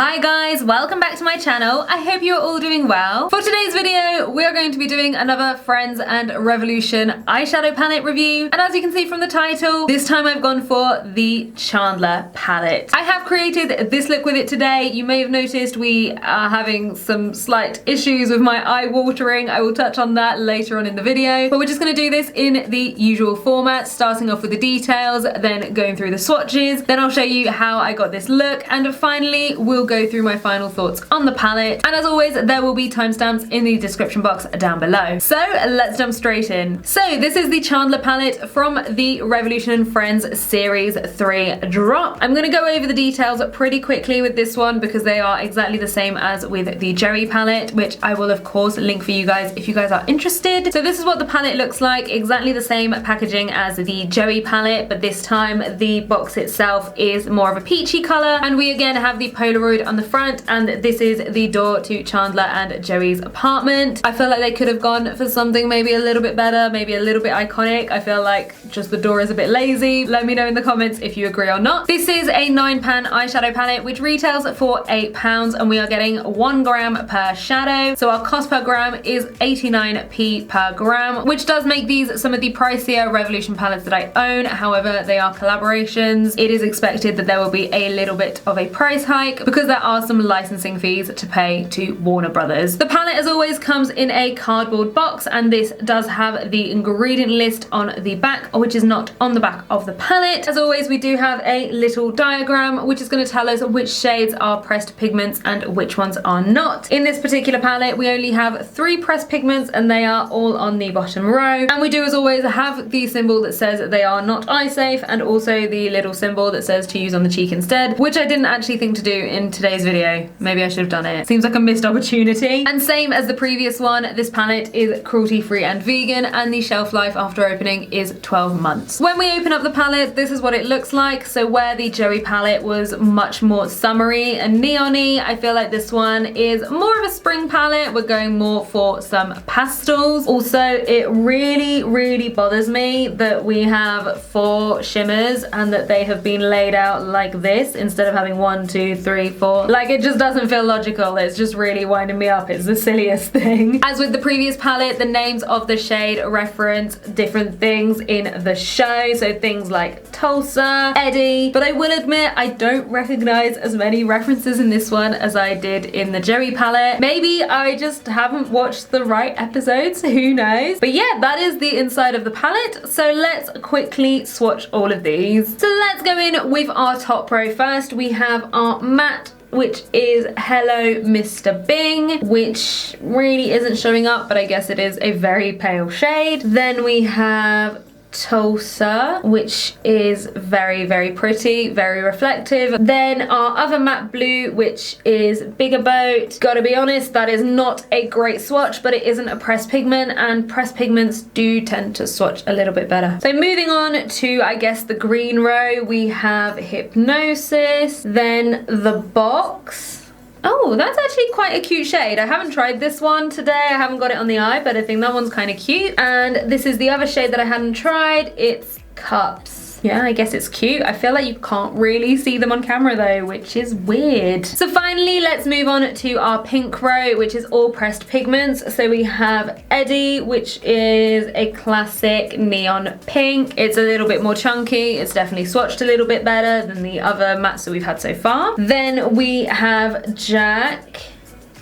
Hi guys, welcome back to my channel. I hope you're all doing well. For today's video, we are going to be doing another Friends and Revolution eyeshadow palette review. And as you can see from the title, this time I've gone for the Chandler palette. I have created this look with it today. You may have noticed we are having some slight issues with my eye watering. I will touch on that later on in the video. But we're just going to do this in the usual format, starting off with the details, then going through the swatches. Then I'll show you how I got this look, and finally we'll go through my final thoughts on the palette. And as always, there will be timestamps in the description box down below. So let's jump straight in. So this is the Chandler palette from the Revolution and Friends Series 3 drop. I'm going to go over the details pretty quickly with this one because they are exactly the same as with the Jerry palette, which I will of course link for you guys if you guys are interested. So this is what the palette looks like, exactly the same packaging as the Jerry palette, but this time the box itself is more of a peachy color, and we again have the Polaroid on the front, and this is the door to Chandler and Jerry's apartment. I feel like they could have gone for something maybe a little bit better, maybe a little bit iconic. I feel like just the door is a bit lazy. Let me know in the comments if you agree or not. This is a 9-pan eyeshadow palette which retails for £8, and we are getting 1 gram per shadow. So our cost per gram is 89p per gram, which does make these some of the pricier Revolution palettes that I own. However, they are collaborations. It is expected that there will be a little bit of a price hike because there are some licensing fees to pay to Warner Brothers. The palette as always comes in a cardboard box, and this does have the ingredient list on the back, which is not on the back of the palette. As always, we do have a little diagram which is going to tell us which shades are pressed pigments and which ones are not. In this particular palette we only have 3 pressed pigments, and they are all on the bottom row. And we do as always have the symbol that says they are not eye safe, and also the little symbol that says to use on the cheek instead, which I didn't actually think to do in today's video. Maybe I should have done it. Seems like a missed opportunity. And same as the previous one, this palette is cruelty free and vegan, and the shelf life after opening is 12 months. When we open up the palette, this is what it looks like. So where the Jerry palette was much more summery and neon-y, I feel like this one is more of a spring palette. We're going more for some pastels. Also, it really bothers me that we have 4 shimmers and that they have been laid out like this instead of having 1, 2, 3, 4. Like, it just doesn't feel logical. It's just really winding me up. It's the silliest thing. As with the previous palette, the names of the shade reference different things in the show. So things like Tulsa, Eddie, but I will admit I don't recognize as many references in this one as I did in the Jerry palette. Maybe I just haven't watched the right episodes, who knows? But yeah, that is the inside of the palette. So let's quickly swatch all of these. So let's go in with our top row first. We have our matte, which is Hello Mr. Bing, which really isn't showing up, but I guess it is a very pale shade. Then we have Tulsa, which is very pretty, very reflective. Then our other matte blue, which is Bigger Boat. Gotta be honest, that is not a great swatch, but it isn't a pressed pigment, and pressed pigments do tend to swatch a little bit better. So moving on to, I guess, the green row, we have Hypnosis, then The Box. Oh, that's actually quite a cute shade. I haven't tried this one today. I haven't got it on the eye, but I think that one's kind of cute. And this is the other shade that I hadn't tried. It's Cups. Yeah, I guess it's cute. I feel like you can't really see them on camera though, which is weird. So finally, let's move on to our pink row, which is all pressed pigments. So we have Eddie, which is a classic neon pink. It's a little bit more chunky. It's definitely swatched a little bit better than the other mattes that we've had so far. Then we have Jack.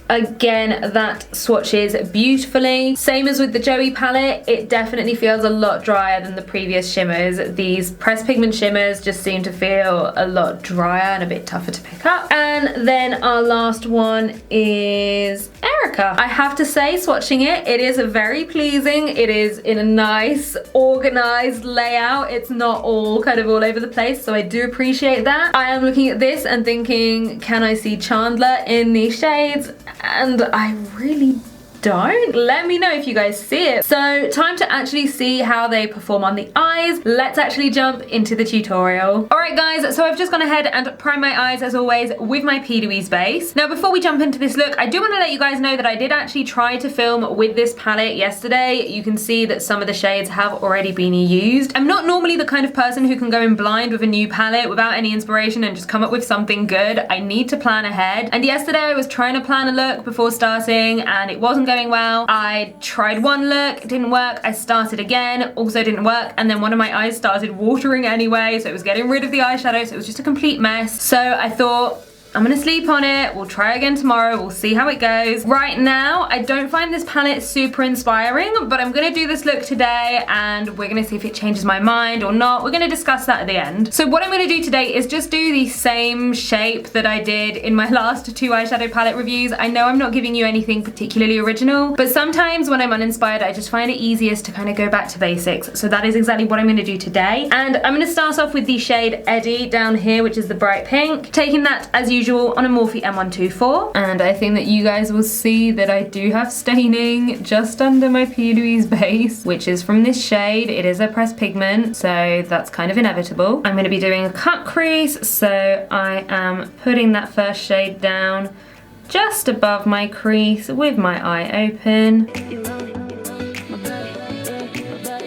Again, that swatches beautifully. Same as with the Joey palette, it definitely feels a lot drier than the previous shimmers. These pressed pigment shimmers just seem to feel a lot drier and a bit tougher to pick up. And then our last one is Erica. I have to say, swatching it, it is very pleasing. It is in a nice, organized layout. It's not all kind of all over the place, so I do appreciate that. I am looking at this and thinking, can I see Chandler in these shades? And I really don't, let me know if you guys see it. So time to actually see how they perform on the eyes. Let's actually jump into the tutorial. All right guys, so I've just gone ahead and primed my eyes as always with my P. Louise base. Now before we jump into this look, I do want to let you guys know that I did actually try to film with this palette yesterday. You can see that some of the shades have already been used. I'm not normally the kind of person who can go in blind with a new palette without any inspiration and just come up with something good. I need to plan ahead. And yesterday I was trying to plan a look before starting and it wasn't going well. I tried one look, it didn't work. I started again, also didn't work. And then one of my eyes started watering anyway, so it was getting rid of the eyeshadow, so it was just a complete mess. So I thought, I'm gonna sleep on it, we'll try again tomorrow, we'll see how it goes. Right now, I don't find this palette super inspiring, but I'm gonna do this look today and we're gonna see if it changes my mind or not. We're gonna discuss that at the end. So what I'm gonna do today is just do the same shape that I did in my last 2 eyeshadow palette reviews. I know I'm not giving you anything particularly original, but sometimes when I'm uninspired, I just find it easiest to kind of go back to basics. So that is exactly what I'm gonna do today. And I'm gonna start off with the shade Eddie down here, which is the bright pink. Taking that as usual on a Morphe M124, and I think that you guys will see that I do have staining just under my P. Louise base, which is from this shade. It is a pressed pigment, so that's kind of inevitable. I'm going to be doing a cut crease, so I am putting that first shade down just above my crease with my eye open,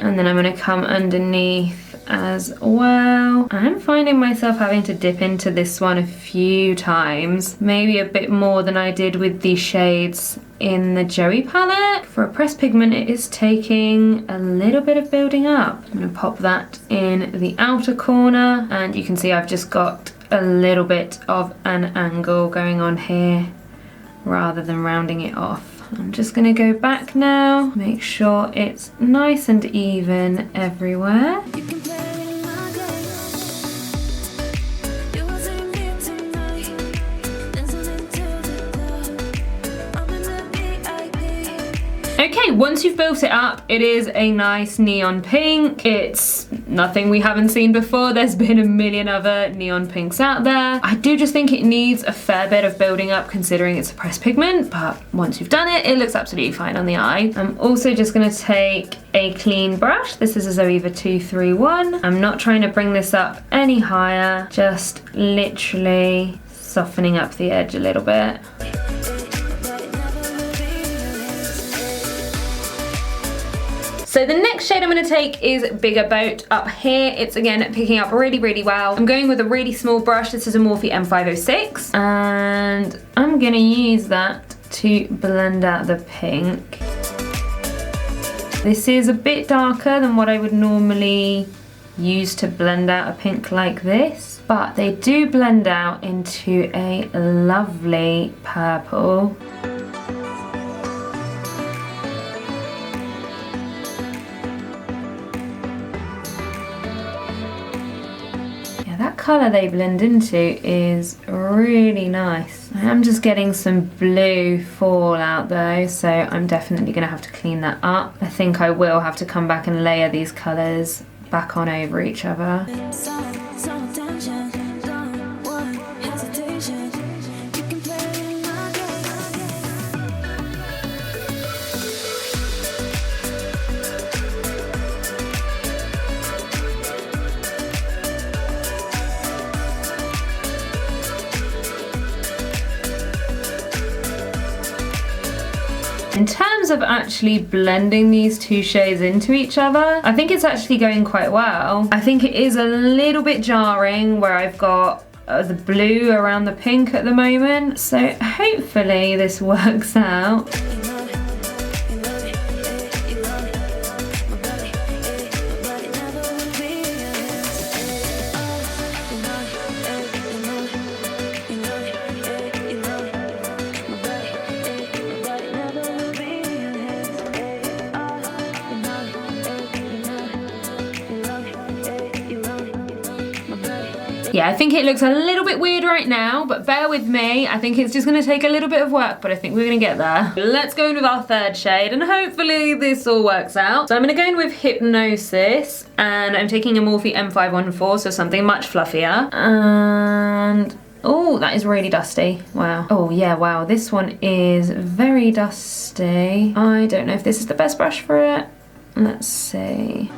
and then I'm going to come underneath as well. I'm finding myself having to dip into this one a few times, maybe a bit more than I did with the shades in the Joey palette. For a pressed pigment, it is taking a little bit of building up. I'm gonna pop that in the outer corner, and you can see I've just got a little bit of an angle going on here rather than rounding it off. I'm just gonna go back now, make sure it's nice and even everywhere. Okay, once you've built it up, it is a nice neon pink. It's nothing we haven't seen before. There's been a million other neon pinks out there. I do just think it needs a fair bit of building up considering it's a pressed pigment, but once you've done it, it looks absolutely fine on the eye. I'm also just gonna take a clean brush. This is a Zoeva 231. I'm not trying to bring this up any higher, just literally softening up the edge a little bit. So the next shade I'm going to take is Bigger Boat up here. It's again picking up really, really well. I'm going with a really small brush. This is a Morphe M506. And I'm going to use that to blend out the pink. This is a bit darker than what I would normally use to blend out a pink like this, but they do blend out into a lovely purple. That colour they blend into is really nice. I am just getting some blue fallout though, so I'm definitely going to have to clean that up. I think I will have to come back and layer these colours back on over each other. In terms of actually blending these 2 shades into each other, I think it's actually going quite well. I think it is a little bit jarring where I've got the blue around the pink at the moment, so hopefully this works out. Yeah, I think it looks a little bit weird right now, but bear with me. I think it's just gonna take a little bit of work, but I think we're gonna get there. Let's go in with our third shade, and hopefully this all works out. So I'm gonna go in with Hypnosis, and I'm taking a Morphe M514, so something much fluffier. And Oh, that is really dusty. Wow. Oh yeah, wow. This one is very dusty. I don't know if this is the best brush for it. Let's see.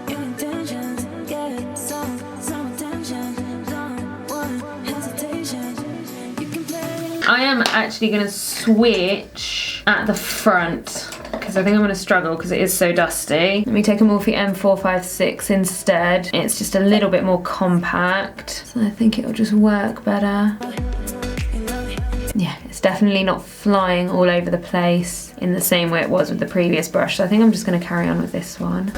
I am actually going to switch at the front because I think I'm going to struggle because it is so dusty. Let me take a Morphe M456 instead. It's just a little bit more compact, so I think it'll just work better. Yeah, it's definitely not flying all over the place in the same way it was with the previous brush, so I think I'm just going to carry on with this one.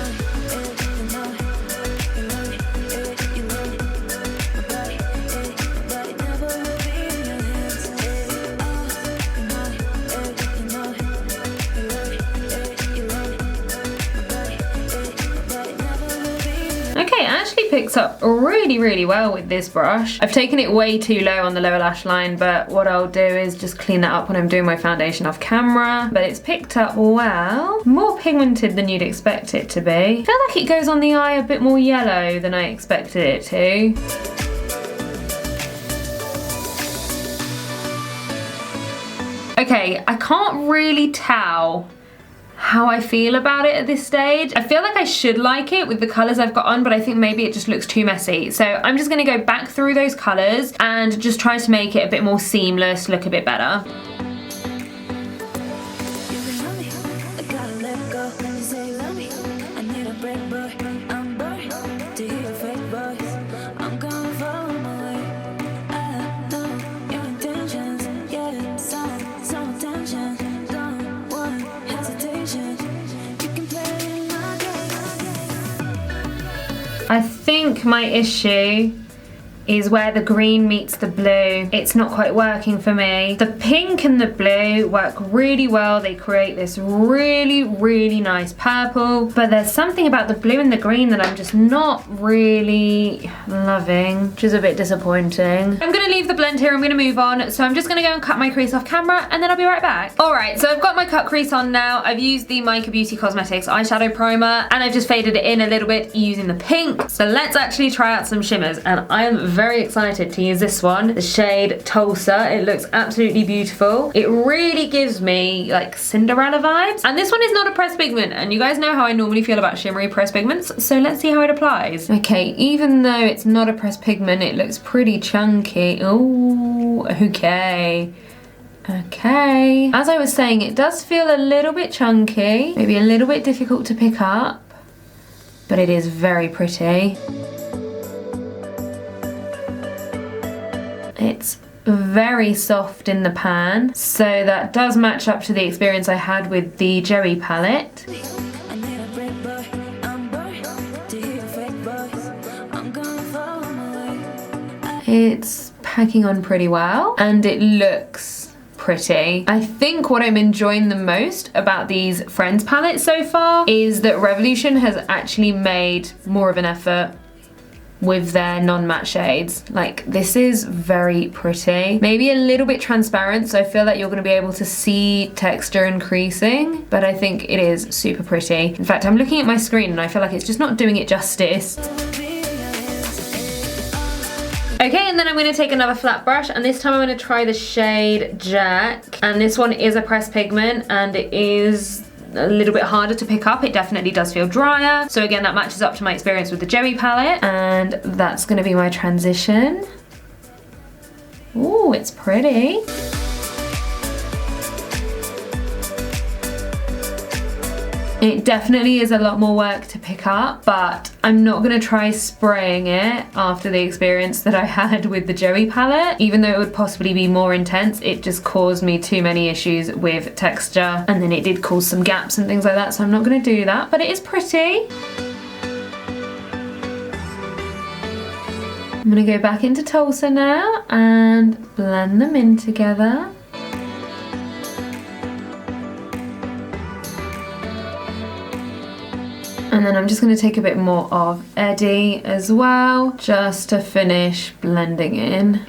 Okay, it actually picks up really well with this brush. I've taken it way too low on the lower lash line, but what I'll do is just clean that up when I'm doing my foundation off camera. But it's picked up well. More pigmented than you'd expect it to be. I feel like it goes on the eye a bit more yellow than I expected it to. Okay, I can't really tell how I feel about it at this stage. I feel like I should like it with the colours I've got on, but I think maybe it just looks too messy. So I'm just gonna go back through those colours and just try to make it a bit more seamless, look a bit better. I think my issue is where the green meets the blue. It's not quite working for me. The pink and the blue work really well. They create this really nice purple, but there's something about the blue and the green that I'm just not really loving, which is a bit disappointing. I'm gonna leave the blend here, I'm gonna move on. So I'm just gonna go and cut my crease off camera and then I'll be right back. All right, so I've got my cut crease on now. I've used the Mica Beauty Cosmetics eyeshadow primer and I've just faded it in a little bit using the pink. So let's actually try out some shimmers, and I am very excited to use this one, the shade Tulsa. It looks absolutely beautiful. It really gives me like Cinderella vibes. And this one is not a pressed pigment, and you guys know how I normally feel about shimmery pressed pigments, so let's see how it applies. Okay, even though it's not a pressed pigment, it looks pretty chunky. Oh, okay. Okay. As I was saying, it does feel a little bit chunky, maybe a little bit difficult to pick up, but it is very pretty. It's very soft in the pan, so that does match up to the experience I had with the Joey palette. It's packing on pretty well and it looks pretty. I think what I'm enjoying the most about these Friends palettes so far is that Revolution has actually made more of an effort with their non-matte shades. Like, this is very pretty. Maybe a little bit transparent, so I feel like you're gonna be able to see texture and creasing, but I think it is super pretty. In fact, I'm looking at my screen and I feel like it's just not doing it justice. Okay, and then I'm gonna take another flat brush, and this time I'm gonna try the shade Jack. And this one is a pressed pigment, and it is a little bit harder to pick up. It definitely does feel drier. So again, that matches up to my experience with the Joey palette. And that's gonna be my transition. Ooh, it's pretty. It definitely is a lot more work to pick up, but I'm not gonna try spraying it after the experience that I had with the Joey palette. Even though it would possibly be more intense, it just caused me too many issues with texture, and then it did cause some gaps and things like that, so I'm not gonna do that, but it is pretty. I'm gonna go back into Tulsa now and blend them in together. And then I'm just going to take a bit more of Eddie as well, just to finish blending in.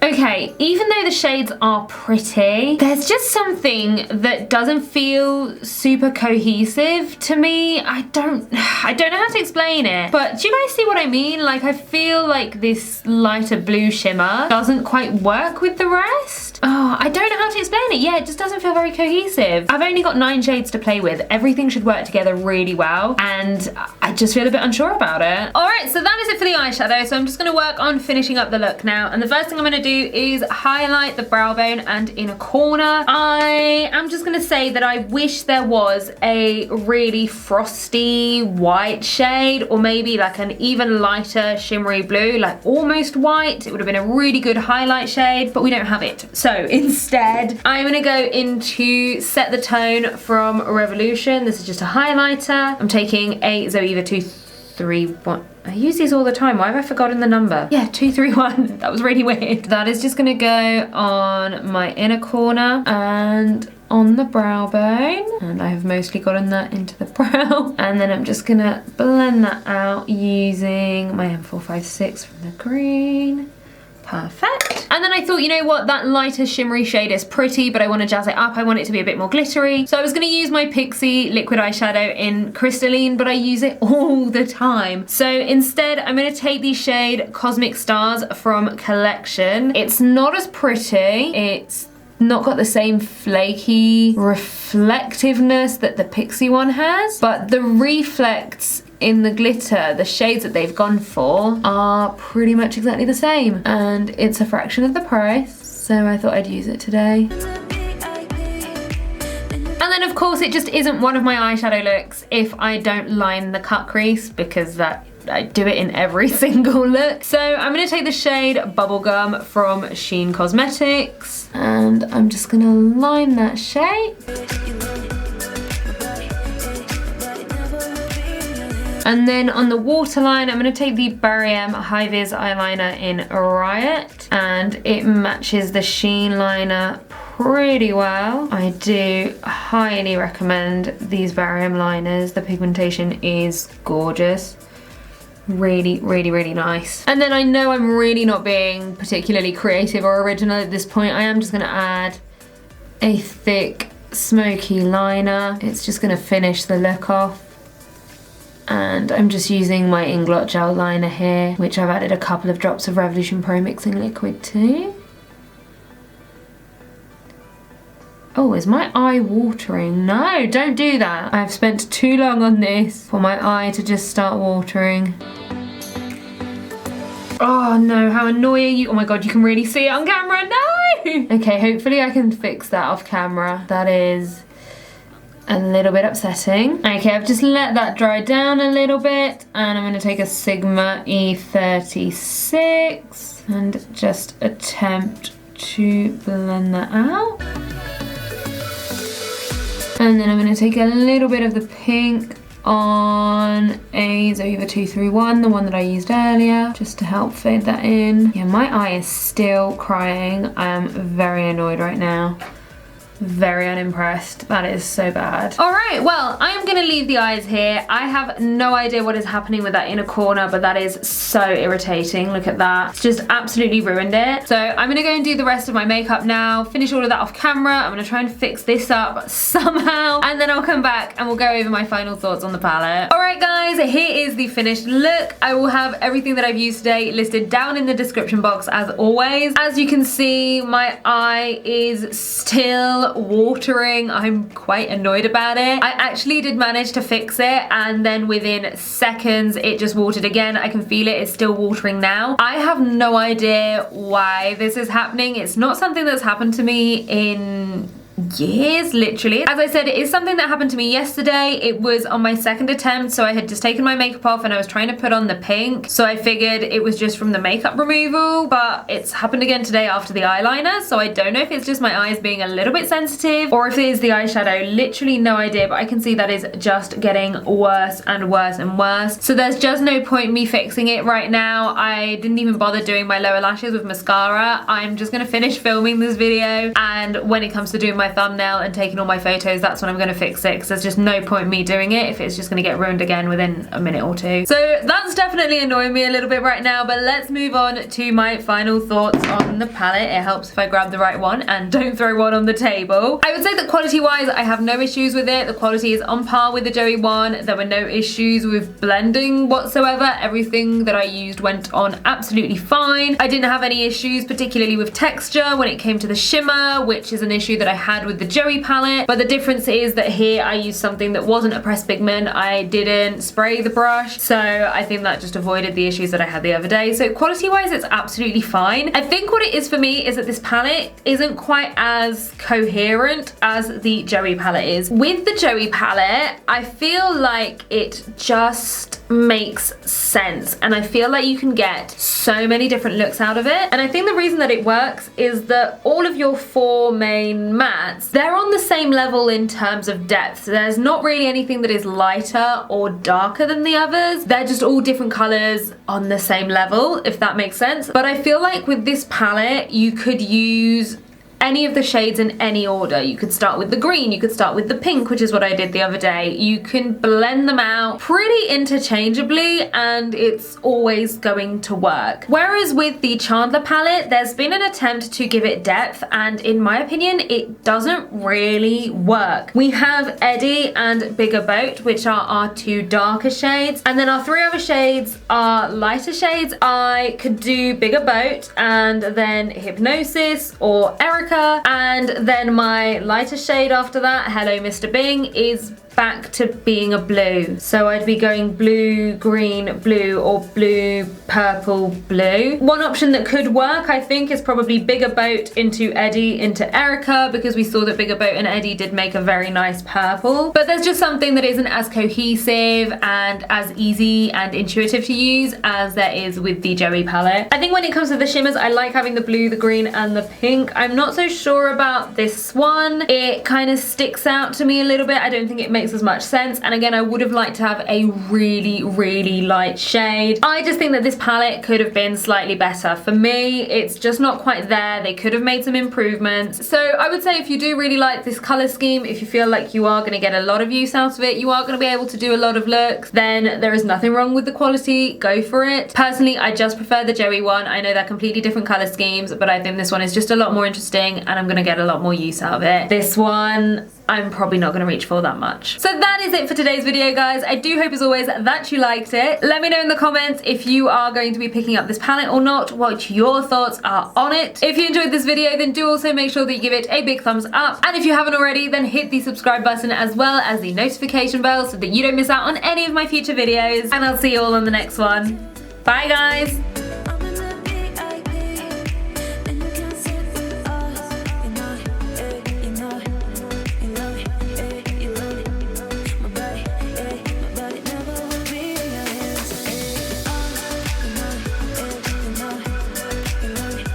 Okay, Okay, even though the shades are pretty, there's just something that doesn't feel super cohesive to me. I don't know how to explain it, but do you guys see what I mean? Like, I feel like this lighter blue shimmer doesn't quite work with the rest. Oh, I don't know how to explain it. Yeah, it just doesn't feel very cohesive. I've only got 9 shades to play with. Everything should work together really well, and I just feel a bit unsure about it. All right, so that is it for the eyeshadow. So I'm just gonna work on finishing up the look now, and the first thing I'm gonna do is highlight the brow bone and inner corner. I am just gonna say that I wish there was a really frosty white shade, or maybe like an even lighter shimmery blue, like almost white. It would have been a really good highlight shade, but we don't have it. So instead, I'm gonna go into Set the Tone from Revolution. This is just a highlighter. I'm taking a Zoeva 231. I use these all the time. Why have I forgotten the number? Yeah, 231. That was really weird. That is just gonna go on my inner corner and on the brow bone. And I have mostly gotten that into the brow. And then I'm just gonna blend that out using my M456 from the green. Perfect. And then I thought, you know what, that lighter shimmery shade is pretty, but I want to jazz it up. I want it to be a bit more glittery. So I was going to use my Pixie liquid eyeshadow in Crystalline, but I use it all the time. So instead, I'm going to take the shade Cosmic Stars from Collection. It's not as pretty. It's not got the same flaky reflectiveness that the Pixie one has, but the reflects in the glitter, the shades that they've gone for, are pretty much exactly the same, and it's a fraction of the price, so I thought I'd use it today. And then of course it just isn't one of my eyeshadow looks if I don't line the cut crease, because I do it in every single look. So I'm gonna take the shade Bubblegum from Shein Cosmetics, and I'm just gonna line that shape. And then on the waterline, I'm gonna take the Barry M High Vis eyeliner in Riot, and it matches the Shein liner pretty well. I do highly recommend these Barry M liners. The pigmentation is gorgeous. Really, really, really nice. And then I know I'm really not being particularly creative or original at this point. I am just gonna add a thick, smoky liner. It's just gonna finish the look off. And I'm just using my Inglot gel liner here, which I've added a couple of drops of Revolution Pro Mixing Liquid to. Oh, is my eye watering? No, don't do that. I've spent too long on this for my eye to just start watering. Oh no, how annoying you. Oh my god, you can really see it on camera. No! Okay, hopefully I can fix that off camera. That is a little bit upsetting. Okay, I've just let that dry down a little bit, and I'm gonna take a Sigma E36 and just attempt to blend that out. And then I'm gonna take a little bit of the pink on a Zoeva 231, the one that I used earlier, just to help fade that in. Yeah, my eye is still crying. I am very annoyed right now. Very unimpressed. That is so bad. All right, well, I am gonna leave the eyes here. I have no idea what is happening with that inner corner, but that is so irritating. Look at that. It's just absolutely ruined it. So I'm gonna go and do the rest of my makeup now, finish all of that off camera. I'm gonna try and fix this up somehow, and then I'll come back and we'll go over my final thoughts on the palette. All right, guys, here is the finished look. I will have everything that I've used today listed down in the description box as always. As you can see, my eye is still watering. I'm quite annoyed about it. I actually did manage to fix it, and then within seconds it just watered again. I can feel it. It's still watering now. I have no idea why this is happening. It's not something that's happened to me in years, literally. As I said, it is something that happened to me yesterday. It was on my second attempt, so I had just taken my makeup off and I was trying to put on the pink, so I figured it was just from the makeup removal, but it's happened again today after the eyeliner, so I don't know if it's just my eyes being a little bit sensitive or if it is the eyeshadow. Literally no idea, but I can see that is just getting worse and worse and worse, so there's just no point me fixing it right now. I didn't even bother doing my lower lashes with mascara. I'm just gonna finish filming this video, and when it comes to doing my thumbnail and taking all my photos, that's when I'm going to fix it, because there's just no point me doing it if it's just going to get ruined again within a minute or two. So that's definitely annoying me a little bit right now, but let's move on to my final thoughts on the palette. It helps if I grab the right one and don't throw one on the table. I would say that quality wise, I have no issues with it. The quality is on par with the Joey one. There were no issues with blending whatsoever. Everything that I used went on absolutely fine. I didn't have any issues, particularly with texture when it came to the shimmer, which is an issue that I had with the Joey palette. But the difference is that here I used something that wasn't a pressed pigment. I didn't spray the brush, so I think that just avoided the issues that I had the other day. So quality wise, it's absolutely fine. I think what it is for me is that this palette isn't quite as coherent as the Joey palette is. With the Joey palette, I feel like it just makes sense, and I feel like you can get so many different looks out of it. And I think the reason that it works is that all of your four main mattes, they're on the same level in terms of depth. There's not really anything that is lighter or darker than the others. They're just all different colors on the same level, if that makes sense. But I feel like with this palette, you could use any of the shades in any order. You could start with the green, you could start with the pink, which is what I did the other day. You can blend them out pretty interchangeably and it's always going to work. Whereas with the Chandler palette, there's been an attempt to give it depth, and in my opinion, it doesn't really work. We have Eddie and Bigger Boat, which are our two darker shades, and then our three other shades are lighter shades. I could do Bigger Boat and then Hypnosis or Erica, and then my lighter shade after that, Hello Mr. Bing, is back to being a blue. So I'd be going blue, green, blue, or blue, purple, blue. One option that could work, I think, is probably Bigger Boat into Eddie into Erica, because we saw that Bigger Boat and Eddie did make a very nice purple. But there's just something that isn't as cohesive and as easy and intuitive to use as there is with the Joey palette. I think when it comes to the shimmers, I like having the blue, the green, and the pink. I'm not so sure about this one. It kind of sticks out to me a little bit. I don't think it makes as much sense, and again, I would have liked to have a really light shade. I just think that this palette could have been slightly better. For me, it's just not quite there. They could have made some improvements. So I would say if you do really like this color scheme, if you feel like you are going to get a lot of use out of it, you are going to be able to do a lot of looks, then there is nothing wrong with the quality. Go for it. Personally, I just prefer the Joey one. I know they're completely different color schemes, but I think this one is just a lot more interesting and I'm going to get a lot more use out of it. This one, I'm probably not going to reach for that much. So that is it for today's video, guys. I do hope as always that you liked it. Let me know in the comments if you are going to be picking up this palette or not, what your thoughts are on it. If you enjoyed this video, then do also make sure that you give it a big thumbs up. And if you haven't already, then hit the subscribe button as well as the notification bell so that you don't miss out on any of my future videos. And I'll see you all on the next one. Bye, guys.